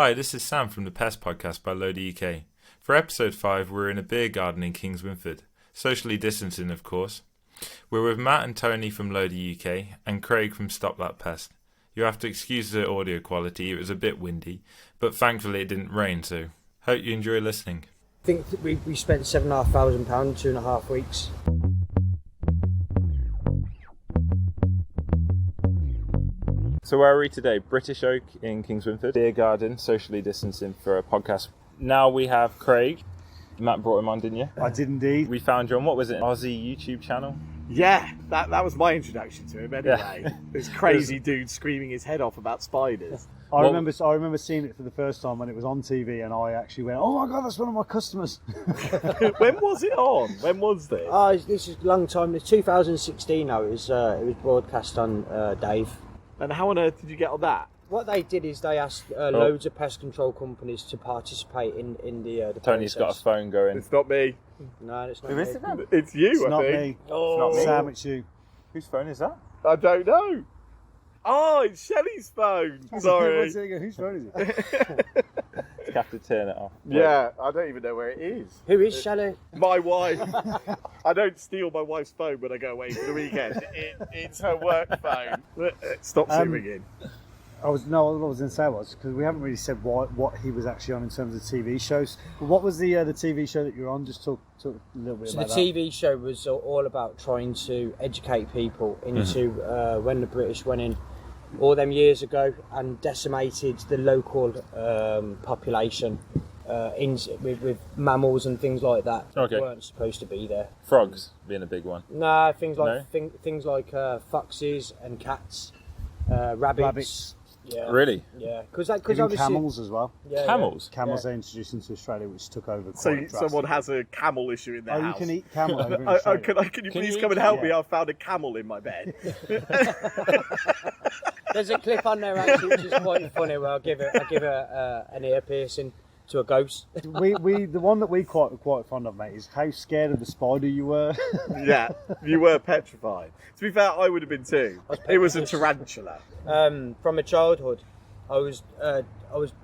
Hi, this is Sam from the Pest Podcast by Lodi UK. For episode 5, we're in a beer garden in Kings Winford. Socially distancing, of course. We're with Matt and Tony from Lodi UK and Craig from Stop That Pest. You have to excuse the audio quality, it was a bit windy, but thankfully it didn't rain, so hope you enjoy listening. I think that we spent £7,500, 2.5 weeks. So where are we today? British Oak in Kings Winford. Beer garden, socially distancing for a podcast. Now we have Craig. Matt brought him on, didn't you? I did indeed. We found you on, what was it, Aussie YouTube channel? Yeah, that was my introduction to him anyway. Yeah. This crazy dude screaming his head off about spiders. I remember seeing it for the first time when it was on TV, and I actually went, "Oh my god, that's one of my customers." When was it on? When was this? This is a long time. It's 2016 now. It was broadcast on Dave. And how on earth did you get on that? What they did is they asked loads of pest control companies to participate in the Tony's process. got a phone going. It's not me. No, it's not Who me. is it then? It's you, It's I not think. me. Oh. It's not me. Sam, it's you. Whose phone is that? I don't know. Oh, it's Shelley's phone. Sorry. Whose phone is it? You have to turn it off. Yeah, I don't even know where it is. Who is Shelley? My wife. I don't steal my wife's phone when I go away for the weekend. It's her work phone. Stop ringing. What I was going to say was, because we haven't really said what he was actually on in terms of TV shows. But what was the TV show that you were on? Just talk a little bit So about the that. TV show was all about trying to educate people into when the British went in all them years ago and decimated the local population with mammals and things like that Okay. weren't supposed to be there. Frogs being a big one. No, things like foxes and cats, rabbits. Yeah. Really? Yeah, because Even obviously camels as well. Yeah, Camels? Camels Yeah. they introduced into Australia, which took over quite So drastically. someone has a camel issue in their Oh, you house. can eat camel over in Australia. Can you Can please you come eat and help camel? me? I found a camel in my bed. There's a clip on there actually which is quite funny where I give an ear piercing to a ghost. The one that we quite fond of, mate, is how scared of the spider you were. Yeah, you were petrified. To be fair, I would have been too. It was a tarantula. From a childhood, I was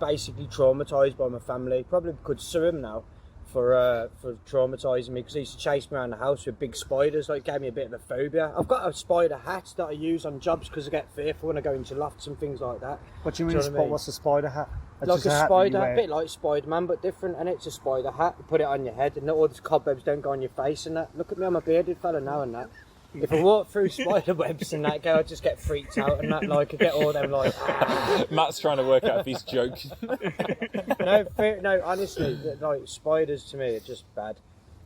basically traumatised by my family. Probably could sue him now for traumatising me because he used to chase me around the house with big spiders. Like, gave me a bit of a phobia. I've got a spider hat that I use on jobs because I get fearful when I go into lofts and things like that. What do you mean? Do you know what I mean? What's a spider hat? That's Like just a hat that you spider, wear. a bit like Spider-Man, but different, and it's a spider hat. You put it on your head, and all the cobwebs don't go on your face and that. Look at me, I'm a bearded fella now and that. If I walk through spider webs and that, I just get freaked out and that, like, I get all them, like... Matt's trying to work out if he's joking. No, honestly, like, spiders to me are just bad.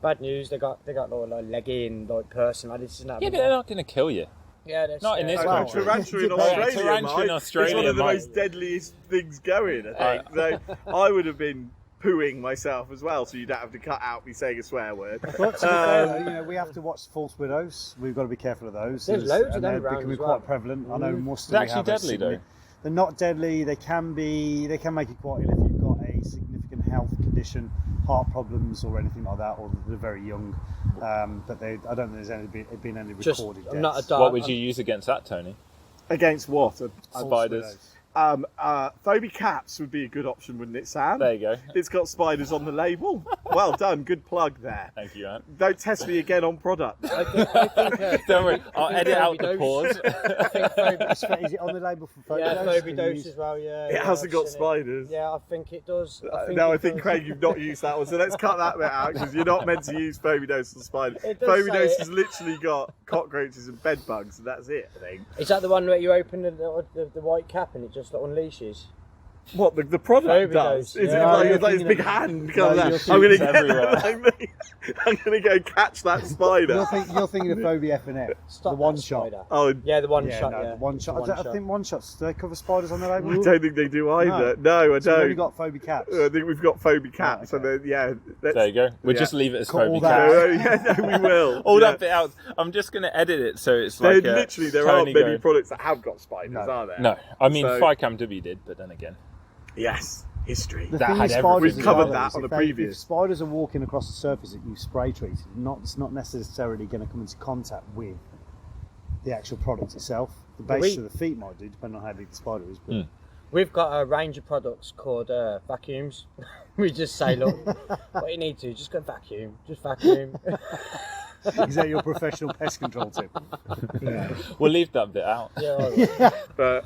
Bad news, they got like leggy and, like, personalities and that. Yeah, but they're not going to kill you. Yeah, they're Not in this scary. country. Tarantula in Yeah, Australia, tarantula in mate. Australia, It's one of the mate. most deadliest things going, I think. So I would have been pooing myself as well, so you don't have to cut out me saying a swear word. But to be fair, we have to watch false widows. We've got to be careful of those. There's loads of and them they're around becoming as well. quite prevalent. I know most of They're them actually have deadly, though. They're not deadly. They can make you quite ill if you've got a significant health condition, heart problems or anything like that, or they're very young. But I don't think there's been any Just, recorded deaths. I'm not a dog. What would you use against that, Tony? Against what? Spiders. Phobie caps would be a good option, wouldn't it, Sam? There you go. It's got spiders on the label. Well done, good plug there. Thank you, Ant. Don't test me again on product. I think Don't worry, I'll edit out the Phobie pause. I think Phobie, Is it on the label for phobia? yeah, Phobie dose as well, yeah. It yeah, hasn't I've got seen it. spiders. Yeah, I think it does. I it think, does. Craig, you've not used that one, so let's cut that bit out because you're not meant to use Phobidose on spiders. It does Phobidose say it. has literally got cockroaches and bed bugs, and that's it, I think. Is that the one where you open the white cap and it just unleashes? What the product Phobidose, does? Is yeah. it like his big hand comes out? I'm gonna everywhere. I'm gonna go catch that spider. You're thinking of Phobia F&F, Stop the one that shot. spider. Oh, Yeah, the one Yeah, shot. no, Yeah, the one shot. The I think one shots. Do they cover spiders on the label? I don't think they do either. No, I So we've only don't. got phobia caps. I think we've got Phobie caps, okay. and then, yeah. There you go. We'll Yeah. just leave it as Cut all phobia that caps. out. No, we will. All Yeah. that bit out. I'm just going to edit it so it's There like literally there Tony aren't many going- products that have got spiders, No. are there? No, I mean So- Ficam W did, but then again. Yes, history. The That thing had with everything. spiders We've as covered well that is on if the If previous. spiders are walking across the surface that you've spray treated, it's not necessarily going to come into contact with the actual product itself. The base of the feet might do, depending on how big the spider is. But We've got a range of products called vacuums. We just say, look, what you need to just go vacuum, just vacuum. Is that your professional pest control tip? Yeah. We'll leave that bit out. Yeah. But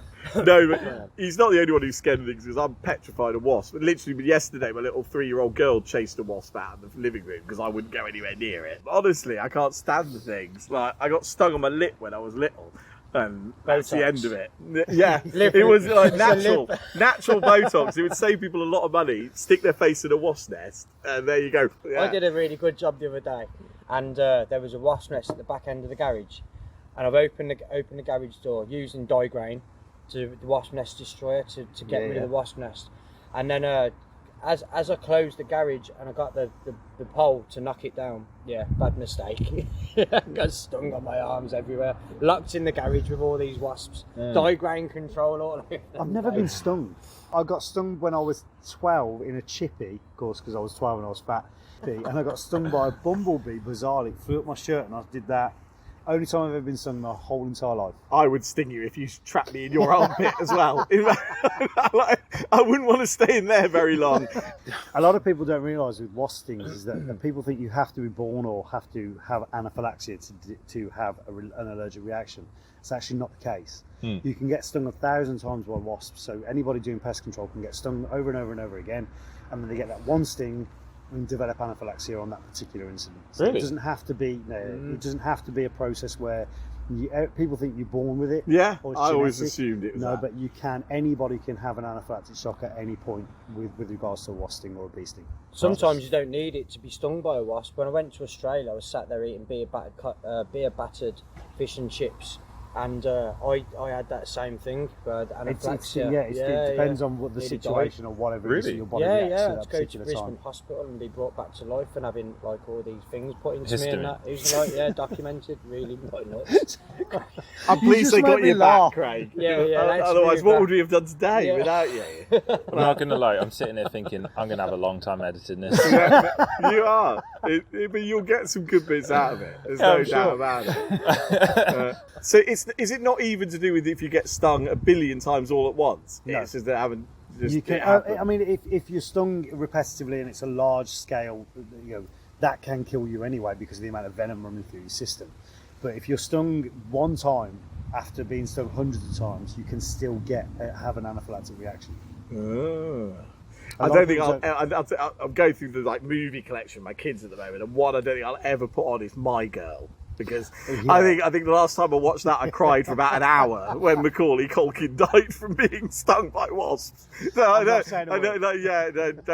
he's not the only one who's scared of things, because I'm petrified of wasps. But literally, yesterday, my little 3-year-old girl chased a wasp out of the living room because I wouldn't go anywhere near it. But honestly, I can't stand the things. Like, I got stung on my lip when I was little. And that's the end of it. Yeah, it was like natural Botox. It would save people a lot of money. Stick their face in a wasp nest, and there you go. Yeah. I did a really good job the other day, and there was a wasp nest at the back end of the garage, and I've opened the garage door using digrain, the wasp nest destroyer, to get rid of the wasp nest, and then as I closed the garage and I got the pole to knock it down, bad mistake. Got stung on my arms everywhere. Locked in the garage with all these wasps. Digrain control, all of it. I've never been stung. I got stung when I was 12 in a chippy, of course, because I was 12 and I was fat. And I got stung by a bumblebee, bizarrely. It flew up my shirt and I did that. Only time I've ever been stung my whole entire life. I would sting you if you trapped me in your armpit as well. I wouldn't want to stay in there very long. A lot of people don't realise with wasp stings is that people think you have to be born or have to have anaphylaxis to have an allergic reaction. It's actually not the case. You can get stung 1,000 times by wasps, so anybody doing pest control can get stung over and over and over again, and then they get that one sting and develop anaphylaxis on that particular incident. So really? It doesn't have to be. It doesn't have to be a process where people think you're born with it. Yeah, or I always assumed it was that. But you can. Anybody can have an anaphylactic shock at any point with regards to a wasp sting or a bee sting. Sometimes you don't need it to be stung by a wasp. When I went to Australia, I was sat there eating beer battered fish and chips. And I had that same thing, but anaphylaxis. It depends on what the situation or whatever it is that your body reacts to I that had to go to particular Brisbane time. Hospital and be brought back to life and having like all these things put into me and that. It was like, documented, really like nuts. I'm pleased they got you back, Craig. Otherwise, what would we have done today without you? I'm not going to lie, I'm sitting there thinking, I'm going to have a long time editing this. You are. But you'll get some good bits out of it. There's no doubt about it. So is it not even to do with if you get stung 1 billion times all at once? No. It's just that haven't. You can, I mean, if you're stung repetitively and it's a large scale, that can kill you anyway because of the amount of venom running through your system. But if you're stung one time after being stung hundreds of times, you can still have an anaphylactic reaction. Oh. I don't think I'll go through the movie collection of my kids at the moment, and one I don't think I'll ever put on is My Girl. Because I think the last time I watched that, I cried for about an hour when Macaulay Culkin died from being stung by wasps. So I don't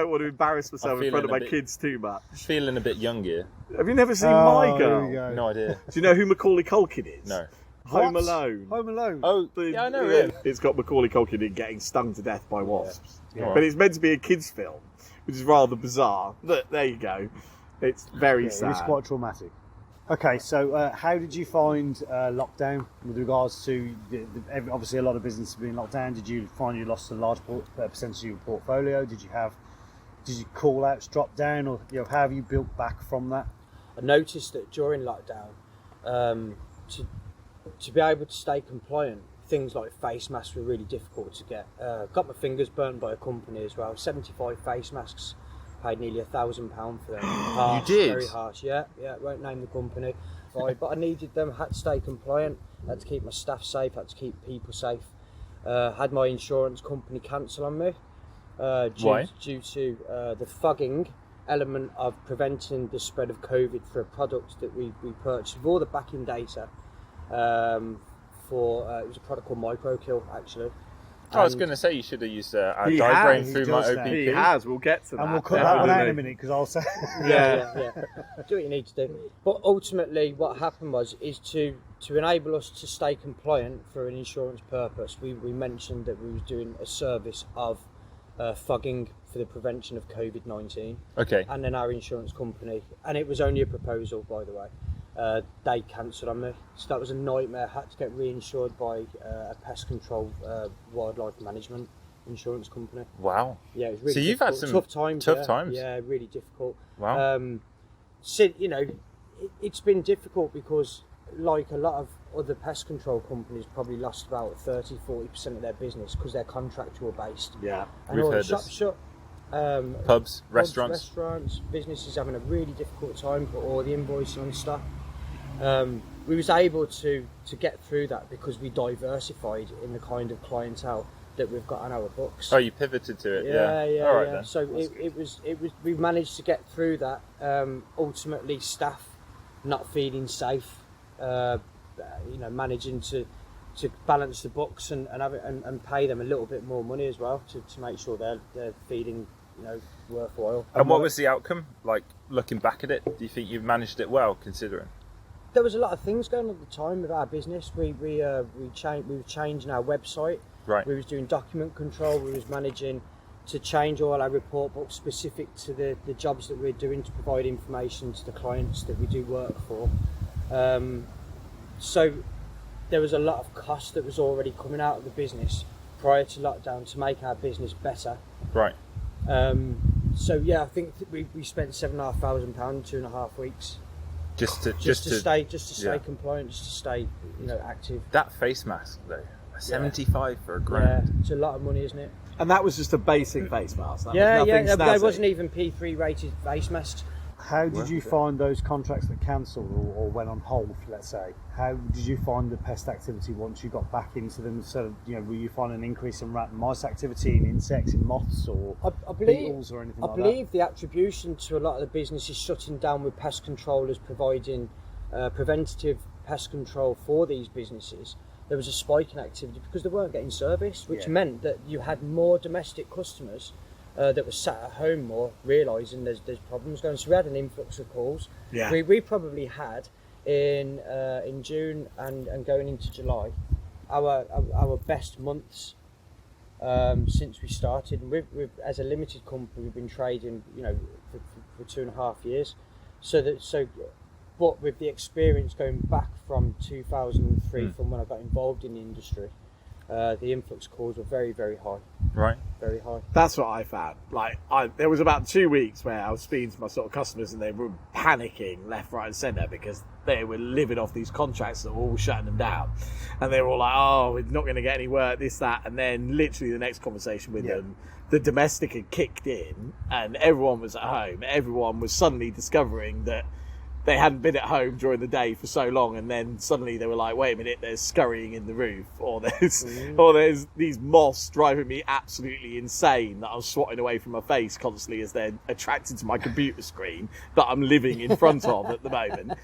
want to embarrass myself in front of my kids too much. Feeling a bit young here. Have you never seen My Girl? No idea. Do you know who Macaulay Culkin is? No. Home Alone. Home Alone. Oh, yeah, I know him. It's got Macaulay Culkin in getting stung to death by wasps. Yeah. But it's meant to be a kids' film, which is rather bizarre. But there you go. It's very sad. It's quite traumatic. Okay, so how did you find lockdown with regards to obviously a lot of businesses being locked down? Did you find you lost a large percentage of your portfolio? Did you call outs drop down, or how have you built back from that? I noticed that during lockdown, to be able to stay compliant, things like face masks were really difficult to get. Got my fingers burnt by a company as well. 75 face masks. Paid nearly £1,000 for them. Harsh, you did? Very harsh, yeah. Won't name the company. But I needed them, had to stay compliant, had to keep my staff safe, had to keep people safe. Had my insurance company cancel on me. Why? Due to the fogging element of preventing the spread of COVID for a product that we purchased with all the backing data. It was a product called Microkill, actually. I was going to say you should have used digrain through my OPP. He has. We'll get to that. And we'll cut that one out in a minute because I'll say. Yeah. Do what you need to do. But ultimately, what happened is to enable us to stay compliant for an insurance purpose. We mentioned that we were doing a service of fogging for the prevention of COVID-19. Okay. And then our insurance company, and it was only a proposal, by the way. They cancelled on me, so that was a nightmare. Had to get reinsured by a pest control wildlife management insurance company. Wow. Yeah, it was really so you've difficult. had some tough times. Yeah, really difficult. Wow. It's been difficult because, like a lot of other pest control companies probably lost about 30-40% of their business because they're contractual based. Yeah, and we've all the heard shops this. shut. Pubs, restaurants. Businesses having a really difficult time for all the invoicing and stuff. We was able to get through that because we diversified in the kind of clientele that we've got on our books. Oh, you pivoted to it. Yeah. All right then. So it was we managed to get through that. Ultimately, staff not feeling safe, managing to balance the books and have it and pay them a little bit more money as well to make sure they're feeding worthwhile. And what was the outcome? Like, looking back at it, do you think you've managed it well, considering? There was a lot of things going on at the time with our business. We were changing our website. Right. We was doing document control. We was managing to change all our report books specific to the jobs that we're doing to provide information to the clients that we do work for. So there was a lot of cost that was already coming out of the business prior to lockdown to make our business better. Right. So yeah, I think we spent £7,500 2.5 weeks Just to stay yeah. compliant, just to stay active. That face mask though, 75 for a grand. Yeah, it's a lot of money, isn't it? And that was just a basic face mask. That was Yeah. nothing There snazzy. wasn't even P3 rated face masks. How did you find those contracts that cancelled or went on hold, let's say? How did you find the pest activity once you got back into them? So, were you finding an increase in rat and mice activity, in insects, in moths, or beetles, or anything like that? I believe the attribution to a lot of the businesses shutting down with pest controllers providing preventative pest control for these businesses, there was a spike in activity because they weren't getting service, which meant that you had more domestic customers that were sat at home more, realising there's problems going. So we had an influx of calls. Yeah. We probably had in June and going into July our best months since we started. And we've as a limited company, we've been trading for 2.5 years. But with the experience going back from 2003, from when I got involved in the industry, the influx calls were very, very high. Right. Very high. That's what I found. There was about 2 weeks where I was speaking to my sort of customers and they were panicking left, right and centre because they were living off these contracts that were all shutting them down. And they were all like, oh, we're not going to get any work, this, that. And then literally the next conversation with them, the domestic had kicked in and everyone was at home. Everyone was suddenly discovering that they hadn't been at home during the day for so long, and then suddenly they were like, wait a minute, there's scurrying in the roof, or there's these moths driving me absolutely insane that I'm swatting away from my face constantly as they're attracted to my computer screen that I'm living in front of at the moment.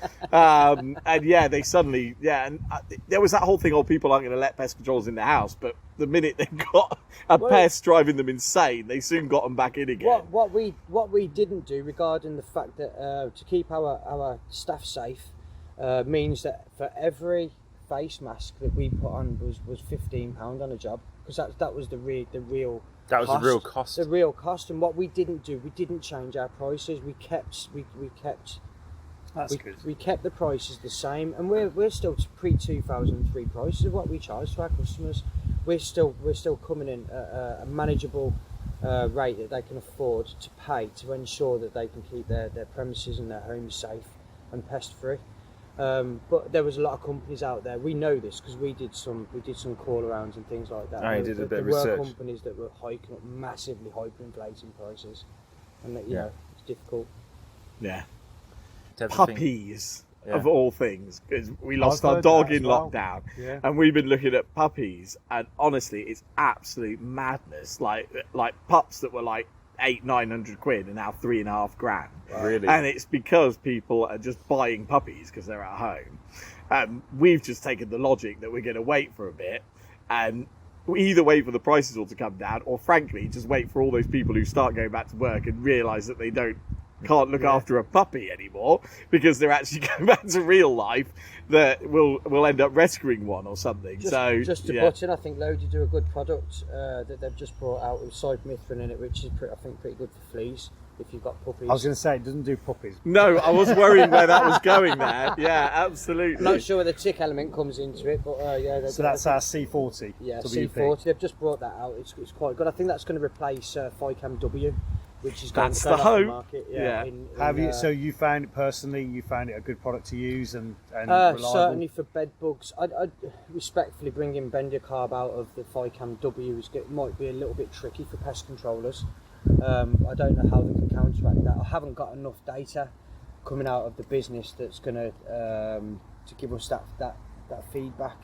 They suddenly, and there was that whole thing, people aren't going to let pest controllers in the house, but the minute they got a pest driving them insane, they soon got them back in again. What we didn't do regarding the fact that to keep our staff safe means that for every face mask that we put on was £15 on a job, because that was the real That was cost, the real cost. The real cost. And what we didn't do, we didn't change our prices. We kept That's good. We kept the prices the same, and we're still pre-2003 prices of what we charge to our customers. We're still coming in at a manageable rate that they can afford to pay to ensure that they can keep their premises and their homes safe and pest free. But there was a lot of companies out there. We know this because we did some call arounds and things like that. Oh, you did a bit of there were research. companies that were hiking up massively, hyperinflating prices, and that, it's difficult. Yeah. Everything. Puppies, Yeah. of all things, because we lost I've our heard dog that as in well. lockdown, Yeah. and we've been looking at puppies, and honestly, it's absolute madness. Like pups that were like 800-900 quid and now 3.5 grand. Really? And it's because people are just buying puppies because they're at home. We've just taken the logic that we're going to wait for a bit, and we either wait for the prices all to come down, or frankly, just wait for all those people who start going back to work and realise that they can't look after a puppy anymore because they're actually going back to real life, that will end up rescuing one or something. Just to put in, I think Lodi do a good product that they've just brought out with cypermethrin in it, which is I think pretty good for fleas if you've got puppies. I was going to say, it doesn't do puppies. No, I was worrying where that was going there. Yeah, absolutely. I'm not sure where the tick element comes into it, but So that's our C40. Yeah, WP. C40. They've just brought that out. It's quite good. I think that's going to replace Ficam W. which is That's going the off hope. market. Yeah. Have you? So you found it personally? You found it a good product to use and reliable? Certainly for bed bugs. I'd respectfully bringing Bendicarb out of the Ficam W might be a little bit tricky for pest controllers. I don't know how they can counteract that. I haven't got enough data coming out of the business that's going to give us that feedback.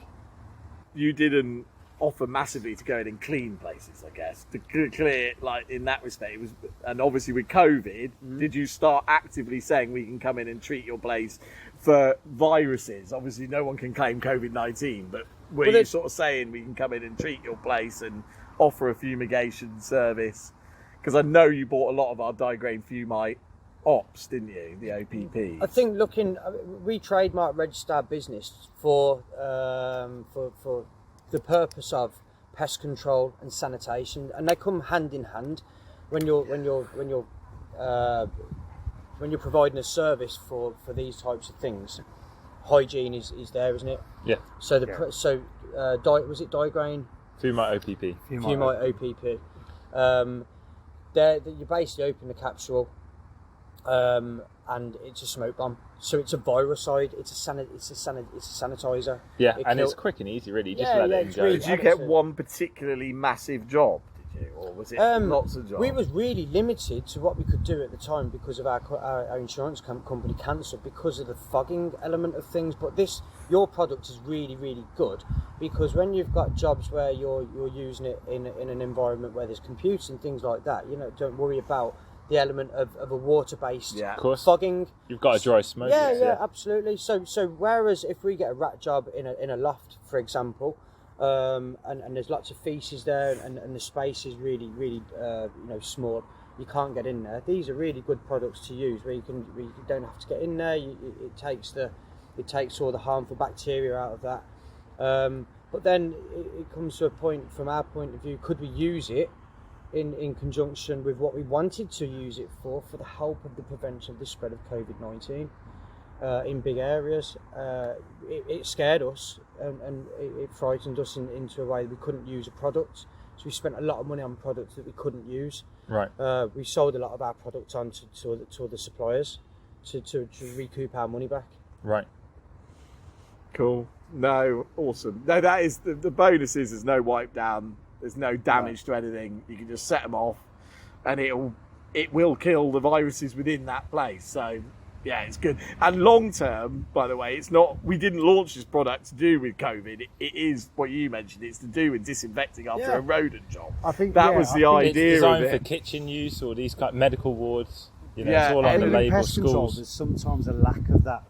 You didn't offer massively to go in and clean places, I guess, to clear, like, in that respect. It was, and obviously with COVID, did you start actively saying we can come in and treat your place for viruses? Obviously no one can claim COVID-19, but were you sort of saying we can come in and treat your place and offer a fumigation service? Because I know you bought a lot of our digrain fumite ops, didn't you? The OPP. I think we trademark register our business for the purpose of pest control and sanitation, and they come hand in hand when you're providing a service for these types of things. Hygiene is there, isn't it? Yeah. So was it digrain? Fumite OPP. Fumite OPP. You basically open the capsule, and it's a smoke bomb. So it's a viricide. It's a sanitizer. Yeah, it's quick and easy, really. Just let it go. Really, did you get one particularly massive job? Did you, or was it lots of jobs? We was really limited to what we could do at the time because of our insurance company cancelled because of the fogging element of things. But your product is really, really good because when you've got jobs where you're using it in an environment where there's computers and things like that, don't worry about the element of a water-based fogging. You've got a dry smoke. Yeah, absolutely. So whereas if we get a rat job in a loft, for example, and there's lots of feces there, and the space is really, really small, you can't get in there. These are really good products to use where you don't have to get in there. It takes all the harmful bacteria out of that. But then it comes to a point, from our point of view, could we use it in conjunction with what we wanted to use it for the help of the prevention of the spread of COVID-19 in big areas. It scared us and it frightened us into a way that we couldn't use a product. So we spent a lot of money on products that we couldn't use. Right. We sold a lot of our products on to other suppliers to recoup our money back. Right. Cool. No, awesome. No, that is the bonus is there's no wipe down. There's no damage to anything. You can just set them off, and it will kill the viruses within that place. So, yeah, it's good. And long term, by the way, it's not. We didn't launch this product to do with COVID. It is what you mentioned. It's to do with disinfecting after a rodent job. I think that was the idea. It's designed of it for kitchen use or these kind of medical wards. It's Yeah, all on and the in label. Pest control, Schools. there's sometimes a lack of that.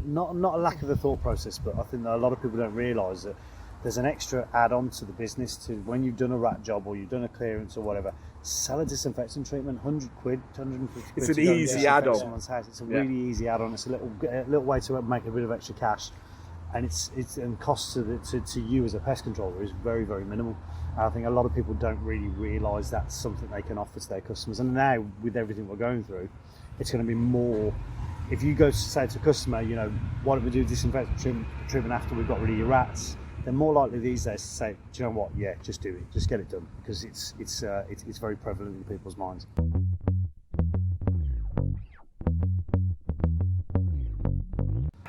Not a lack of the thought process, but I think that a lot of people don't realise that there's an extra add-on to the business to when you've done a rat job or you've done a clearance or whatever. Sell a disinfectant treatment, 100 quid, 150 quid. It's an easy add-on. Someone's house. It's a really easy add-on. It's a little way to make a bit of extra cash, and and cost to you as a pest controller is very, very minimal. And I think a lot of people don't really realise that's something they can offer to their customers. And now with everything we're going through, it's going to be more. If you go to say to a customer, why don't we do disinfectant treatment after we've got rid of your rats? They're more likely these days to say, do you know what? Yeah, just do it. Just get it done because it's very prevalent in people's minds.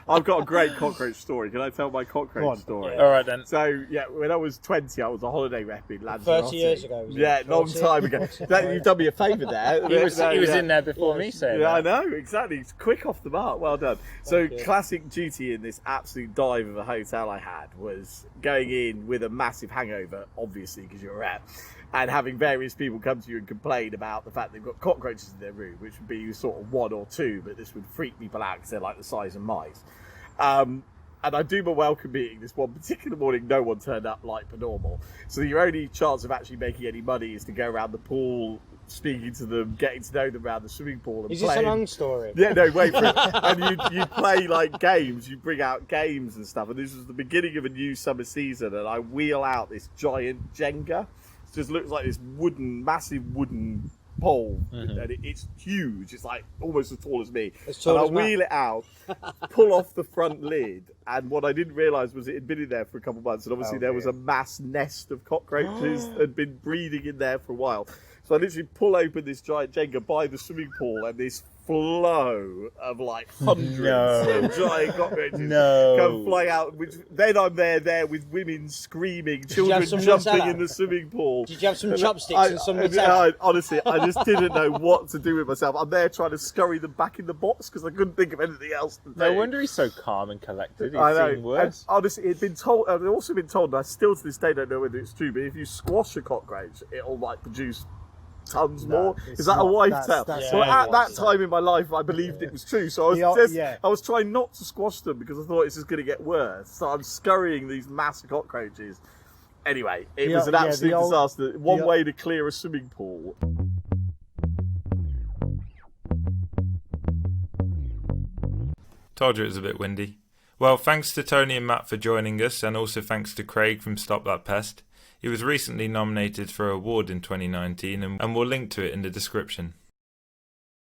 I've got a great cockroach story. Can I tell my cockroach story? All right then. So, when I was 20, I was a holiday rep in Lanzarote. 30 years ago. Yeah, long time ago. You've done me a favour there. He was in there before me saying Yeah, that. I know, exactly. It's quick off the mark. Well done. So, classic duty in this absolute dive of a hotel I had was going in with a massive hangover, obviously, because you're a rep, and having various people come to you and complain about the fact they've got cockroaches in their room, which would be sort of one or two, but this would freak people out because they're like the size of mice. And I do my welcome meeting this one particular morning. No one turned up like per normal. So your only chance of actually making any money is to go around the pool, speaking to them, getting to know them around the swimming pool. And Is playing. this a long story? Yeah, no, wait for it. And you play like games. You bring out games and stuff. And this was the beginning of a new summer season. And I wheel out this giant Jenga. It just looks like this massive wooden pole, and it's huge. It's like almost as tall as me. And I wheel it out, pull off the front lid, and what I didn't realise was it had been in there for a couple of months, and obviously there was a mass nest of cockroaches that had been breeding in there for a while. So I literally pull open this giant Jenga by the swimming pool, and this flow of like hundreds of giant cockroaches come flying out. Which then I'm there with women screaming, children jumping in the swimming pool. Did you have some chopsticks and some Nutella? Honestly, I just didn't know what to do with myself. I'm there trying to scurry them back in the box because I couldn't think of anything else to do. No wonder he's so calm and collected. He's I know. seen worse. And honestly, I'd also been told, and I still to this day don't know whether it's true, but if you squash a cockroach, it'll like produce tons more. Is that a wife tale? So at that time in my life, I believed it was true. So I was trying not to squash them because I thought it's just going to get worse. So I'm scurrying these massive cockroaches. Anyway, it was an absolute disaster. One way to clear a swimming pool. Told you it was a bit windy. Well, thanks to Tony and Matt for joining us, and also thanks to Craig from Stop That Pest. He was recently nominated for an award in 2019, and we'll link to it in the description.